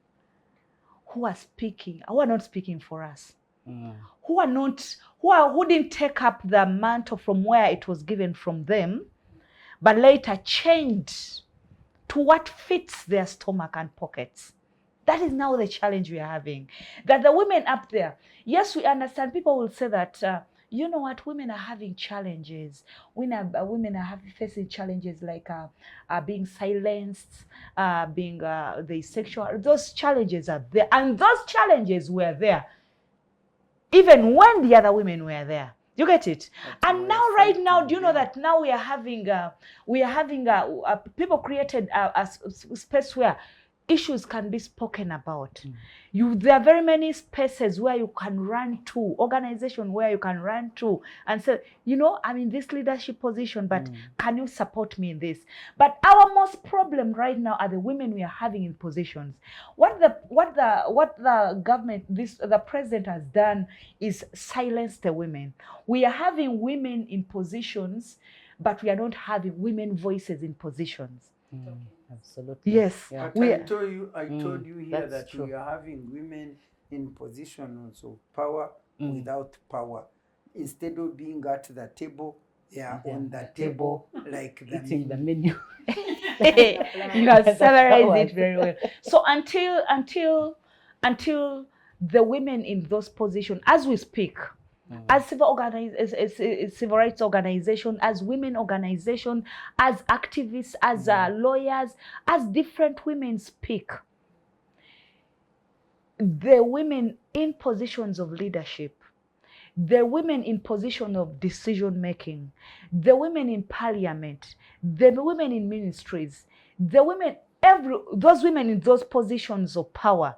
who are not speaking for us, who didn't take up the mantle from where it was given from them, but later changed to what fits their stomach and pockets. That is now the challenge we are having. That the women up there, yes, we understand. People will say that, you know what, women are having challenges. Women are facing challenges like being silenced, being the sexual. Those challenges are there, and those challenges were there even when the other women were there. You get it? And now, right now, do you know that now we are having people created a space where issues can be spoken about. There are very many spaces where you can run to, organization where you can run to and say, you know, I'm in this leadership position, but can you support me in this? But our most problem right now are the women we are having in positions. What the government, the president has done is silence the women. We are having women in positions, but we are not having women voices in positions. Absolutely. Yes. Yeah. But I told you here that's that true. we are having women in positions of power without power. Instead of being at the table, they are on the table like the Eating the menu. menu. You have That's summarized how I it very well. So until the women in those positions, as we speak, as civil rights organization, as women organization, as activists, as lawyers, as different women speak, the women in positions of leadership, the women in position of decision making, the women in parliament, the women in ministries, the women, those women in those positions of power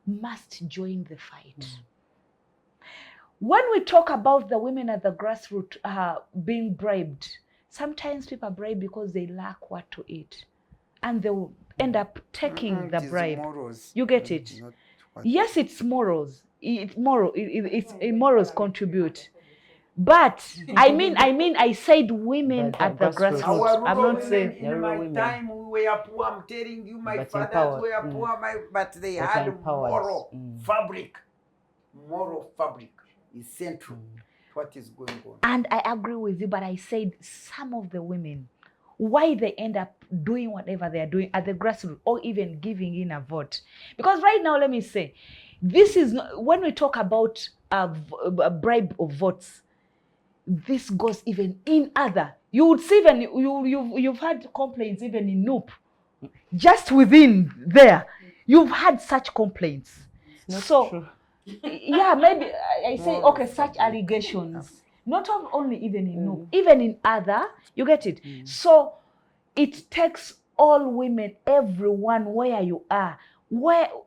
must join the fight. When we talk about the women at the grassroots being bribed, sometimes people are bribed because they lack what to eat, and they will end up taking the It is bribe. morals, You get it? not what- Yes, it's morals. Morals contribute. But I said women The at the grassroots. grassroots. Our I'm rural not women saying in my women. time we were poor. I'm telling you, my But fathers empowered. were poor, but they But had empowered. moral fabric. Moral fabric is central to what is going on. And I agree with you, but I said some of the women, why they end up doing whatever they are doing at the grassroots or even giving in a vote. Because right now, let me say, this is not, when we talk about a bribe of votes, this goes even in other. You would see even you've had complaints even in Noop, just within there. You've had such complaints. Not So true. yeah, maybe I say More okay, of such fabric. allegations. Not only even in Noop, even in other. You get it. So it takes all women, everyone where you are,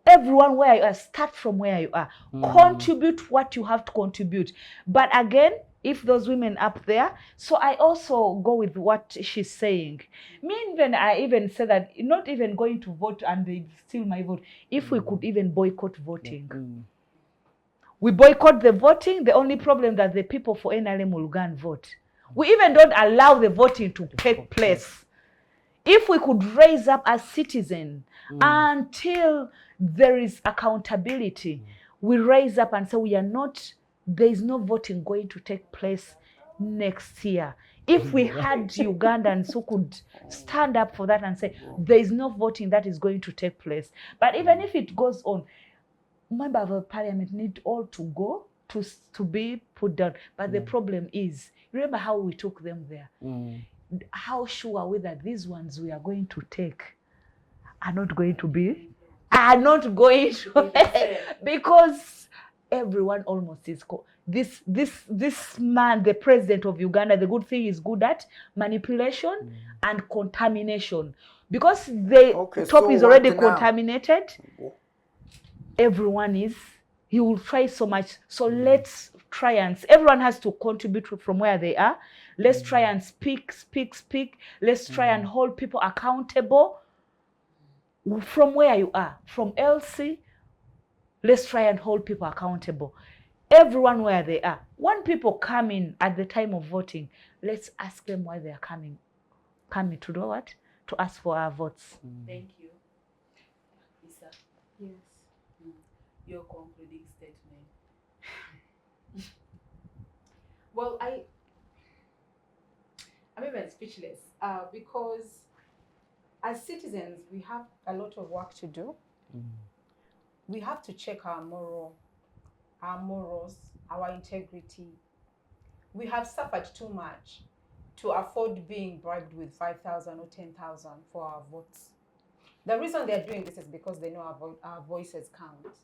everyone where you are, start from where you are, contribute what you have to contribute. But again, if those women up there, so I also go with what she's saying. I even say that not even going to vote and they steal my vote. If we could even boycott voting. We boycott the voting. The only problem that the people for NRM will go and vote. We even don't allow the voting to take place. If we could raise up as citizens until there is accountability, we raise up and say there is no voting going to take place next year. If we had Ugandans who could stand up for that and say there is no voting that is going to take place. But even if it goes on, members of parliament need all to go to be put down. But the problem is, remember how we took them there. How sure are we that these ones we are going to take are not going to because everyone almost is this man, the president of Uganda, the good thing is good at manipulation and contamination, because the top is already contaminated. He will try so much. So let's try and everyone has to contribute from where they are. Let's try and speak. Let's try and hold people accountable from where you are. From LC, let's try and hold people accountable. Everyone where they are. When people come in at the time of voting, let's ask them why they are coming to do what? To ask for our votes. Thank you. Isa. Yes. Your concluding statement. Well, I'm even speechless because as citizens, we have a lot of work to do. We have to check our morals, our integrity. We have suffered too much to afford being bribed with 5,000 or 10,000 for our votes. The reason they're doing this is because they know our voices count.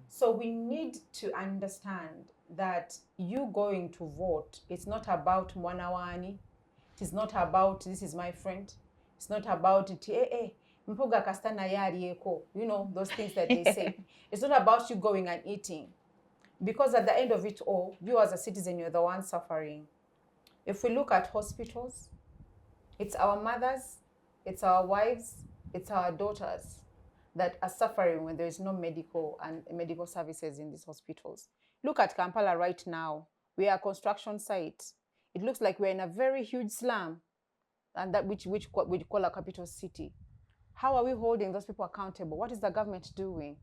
So we need to understand that you going to vote, it's not about Mwanawani. It is not about this is my friend. It's not about TAA. Mpuga kastana yalieko. You know, those things that they say. It's not about you going and eating. Because at the end of it all, you as a citizen, you're the one suffering. If we look at hospitals, it's our mothers, it's our wives, it's our daughters that are suffering when there is no medical services in these hospitals. Look at Kampala right now. We are a construction site. It looks like we're in a very huge slum, and that which we call a capital city. How are we holding those people accountable? What is the government doing?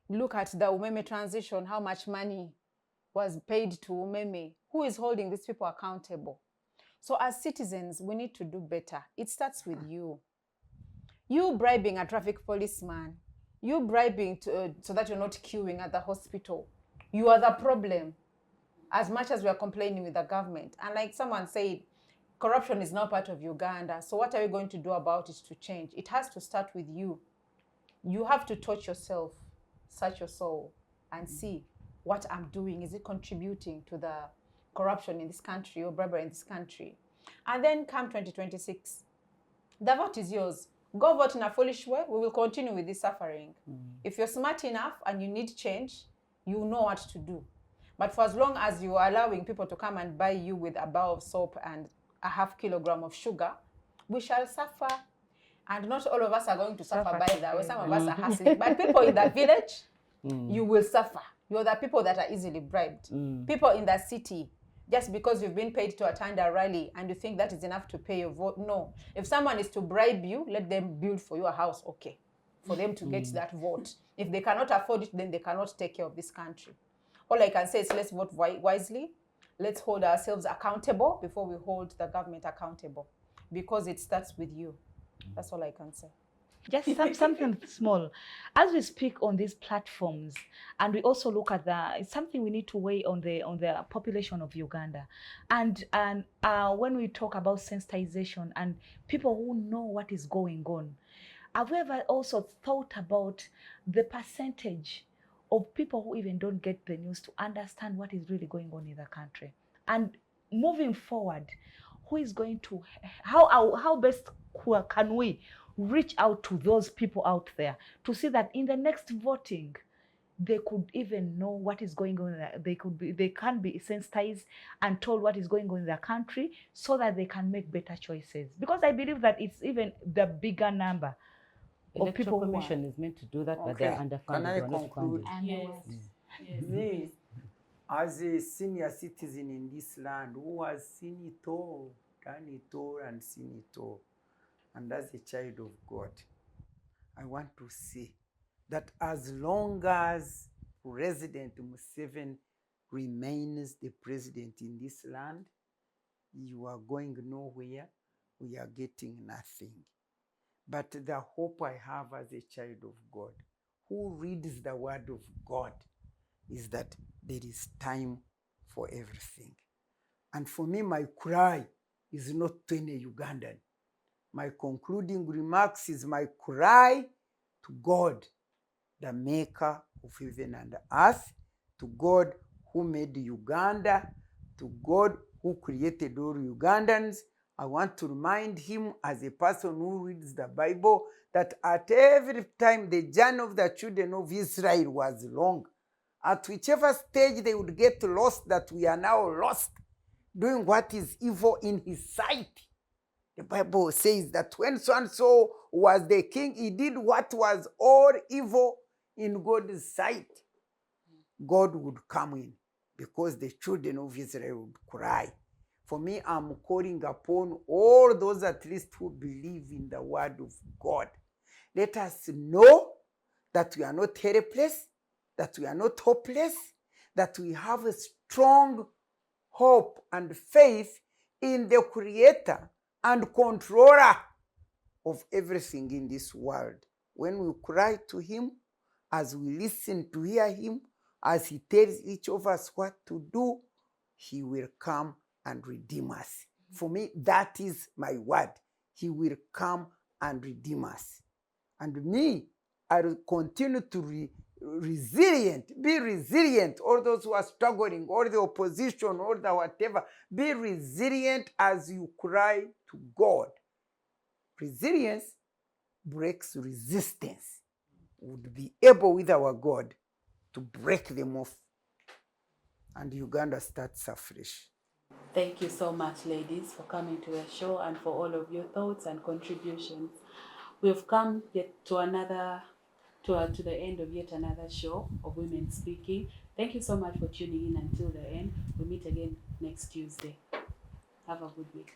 Look at the Umeme transition, how much money was paid to Umeme. Who is holding these people accountable? So as citizens, we need to do better. It starts with you. You bribing a traffic policeman, you bribing so that you're not queuing at the hospital. You are the problem, as much as we are complaining with the government. And like someone said, corruption is now part of Uganda. So what are we going to do about it to change? It has to start with you. You have to touch yourself, search your soul, and see what I'm doing. Is it contributing to the corruption in this country or bribery in this country? And then come 2026, the vote is yours. Go vote in a foolish way. We will continue with this suffering. If you're smart enough and you need change, you know what to do. But for as long as you are allowing people to come and buy you with a bar of soap and a half kilogram of sugar, we shall suffer. And not all of us are going to suffer by that way. Some of us are hustling. But people in the village, you will suffer. You're the people that are easily bribed. People in the city, just because you've been paid to attend a rally and you think that is enough to pay your vote. No. If someone is to bribe you, let them build for you a house, okay, for them to get that vote. If they cannot afford it, then they cannot take care of this country. All I can say is let's vote wisely. Let's hold ourselves accountable before we hold the government accountable, because it starts with you. That's all I can say. Just something small. As we speak on these platforms, and we also look at it's something we need to weigh on the population of Uganda, and when we talk about sensitization and people who know what is going on, have we ever also thought about the percentage of people who even don't get the news to understand what is really going on in the country? And moving forward, who is going to how best can we reach out to those people out there to see that in the next voting they could even know what is going on? They can be sensitized and told what is going on in their country so that they can make better choices, because I believe that it's even the bigger number of people. Electoral Commission is meant to do that, but they're underfunded. Can I they are not conclude? funded. Yes. Me, as a senior citizen in this land who has seen it all, done it all, and seen it all, and as a child of God, I want to say that as long as President Museveni remains the president in this land, you are going nowhere, we are getting nothing. But the hope I have as a child of God, who reads the word of God, is that there is time for everything. And for me, my cry is not to any Ugandan. My concluding remarks is my cry to God, the maker of heaven and earth, to God who made Uganda, to God who created all Ugandans. I want to remind him, as a person who reads the Bible, that at every time the journey of the children of Israel was long. At whichever stage they would get lost, that we are now lost, doing what is evil in his sight. The Bible says that when so-and-so was the king, he did what was all evil in God's sight. God would come in, because the children of Israel would cry. For me, I'm calling upon all those at least who believe in the word of God. Let us know that we are not helpless, that we are not hopeless, that we have a strong hope and faith in the Creator and Controller of everything in this world. When we cry to him, as we listen to hear him, as he tells each of us what to do, he will come and redeem us. For me, that is my word. He will come and redeem us. And me, I will continue to be resilient. All those who are struggling, or the opposition, or the whatever, be resilient as you cry to God. Resilience breaks resistance would be able, with our God, to break them off. And Uganda starts afresh. Thank you so much, ladies, for coming to the show and for all of your thoughts and contributions. We've come yet to to the end of yet another show of Women Speaking. Thank you so much for tuning in until the end. We'll meet again next Tuesday. Have a good week.